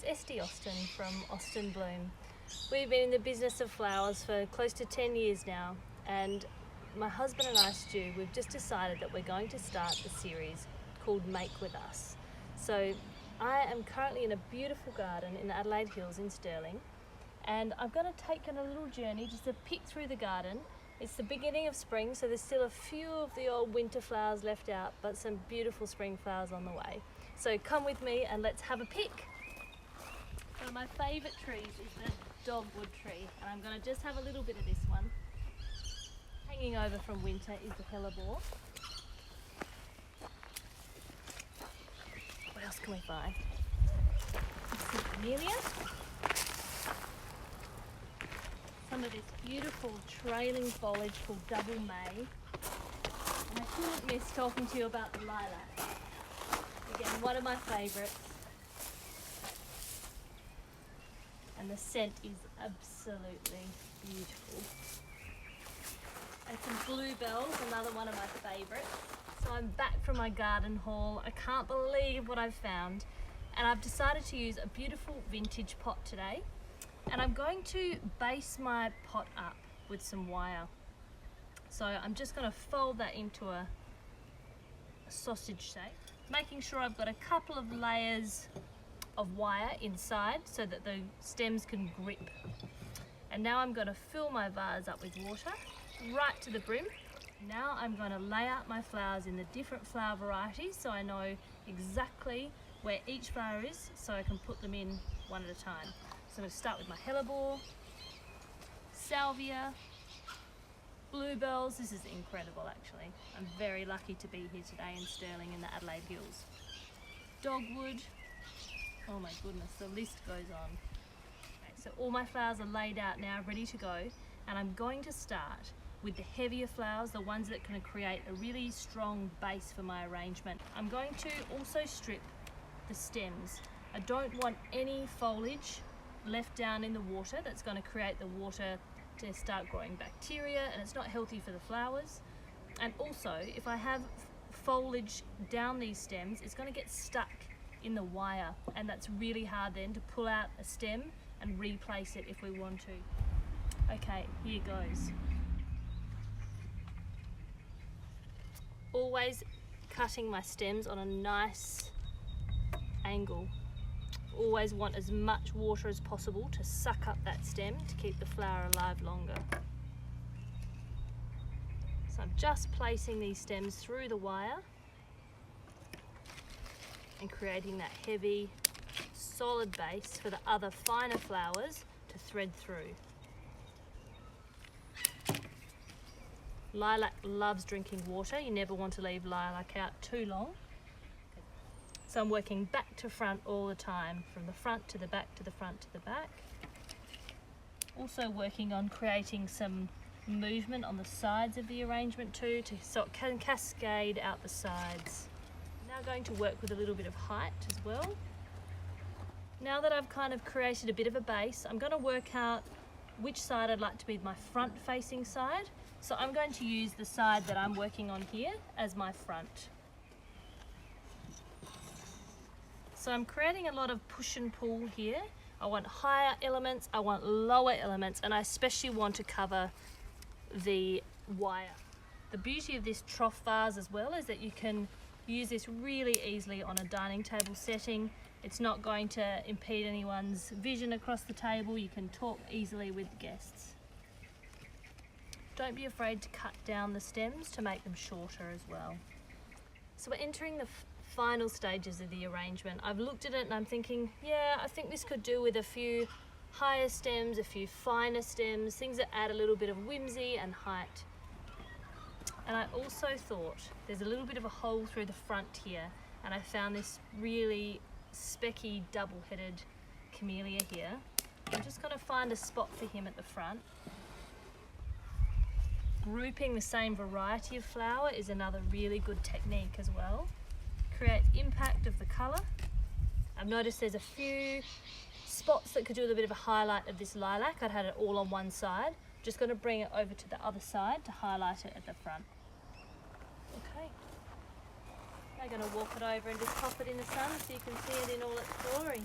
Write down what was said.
Estée Austin from Austin Bloom. We've been in the business of flowers for close to 10 years now, and my husband and I, Stu, we've just decided that we're going to start a series called Make With Us. So I am currently in a beautiful garden in the Adelaide Hills in Stirling, and I'm going to take you on a little journey just to pick through the garden. It's the beginning of spring, so there's still a few of the old winter flowers left out, but some beautiful spring flowers on the way. So come with me and let's have a pick. One of my favourite trees is the dogwood tree, and I'm going to just have a little bit of this one. Hanging over from winter is the hellebore. What else can we find? Some camellia. Some of this beautiful trailing foliage called double May. And I couldn't miss talking to you about the lilac. Again, one of my favourites. And the scent is absolutely beautiful. And some bluebells, another one of my favourites. So I'm back from my garden haul. I can't believe what I've found. And I've decided to use a beautiful vintage pot today. And I'm going to base my pot up with some wire. So I'm just going to fold that into a sausage shape, making sure I've got a couple of layers of wire inside so that the stems can grip. And now I'm going to fill my vase up with water right to the brim. Now I'm going to lay out my flowers in the different flower varieties so I know exactly where each flower is, so I can put them in one at a time. So I'm going to start with my hellebore, salvia, bluebells. This is incredible actually. I'm very lucky to be here today in Stirling in the Adelaide Hills. Dogwood. Oh my goodness, the list goes on. Okay, so all my flowers are laid out now, ready to go, and I'm going to start with the heavier flowers, the ones that can create a really strong base for my arrangement. I'm going to also strip the stems. I don't want any foliage left down in the water that's going to create the water to start growing bacteria, and it's not healthy for the flowers. And also, if I have foliage down these stems, it's going to get stuck in the wire, and that's really hard then to pull out a stem and replace it if we want to. Okay, here goes. Always cutting my stems on a nice angle. Always want as much water as possible to suck up that stem to keep the flower alive longer. So I'm just placing these stems through the wire and creating that heavy, solid base for the other finer flowers to thread through. Lilac loves drinking water. You never want to leave lilac out too long. So I'm working back to front all the time, from the front to the back to the front to the back. Also working on creating some movement on the sides of the arrangement too, so it can cascade out the sides. Now going to work with a little bit of height as well. Now that I've kind of created a bit of a base, I'm going to work out which side I'd like to be my front facing side. So I'm going to use the side that I'm working on here as my front. So I'm creating a lot of push and pull here. I want higher elements, I want lower elements, and I especially want to cover the wire. The beauty of this trough vase as well is that you can use this really easily on a dining table setting. It's not going to impede anyone's vision across the table. You can talk easily with the guests. Don't be afraid to cut down the stems to make them shorter as well. So we're entering the final stages of the arrangement. I've looked at it and I'm thinking, yeah, I think this could do with a few higher stems, a few finer stems, things that add a little bit of whimsy and height. And I also thought there's a little bit of a hole through the front here, and I found this really specky double-headed camellia here. I'm just going to find a spot for him at the front. Grouping the same variety of flower is another really good technique as well. Create impact of the colour. I've noticed there's a few spots that could do with a bit of a highlight of this lilac. I'd had it all on one side. Just going to bring it over to the other side to highlight it at the front. Okay. Now I'm going to walk it over and just pop it in the sun so you can see it in all its glory.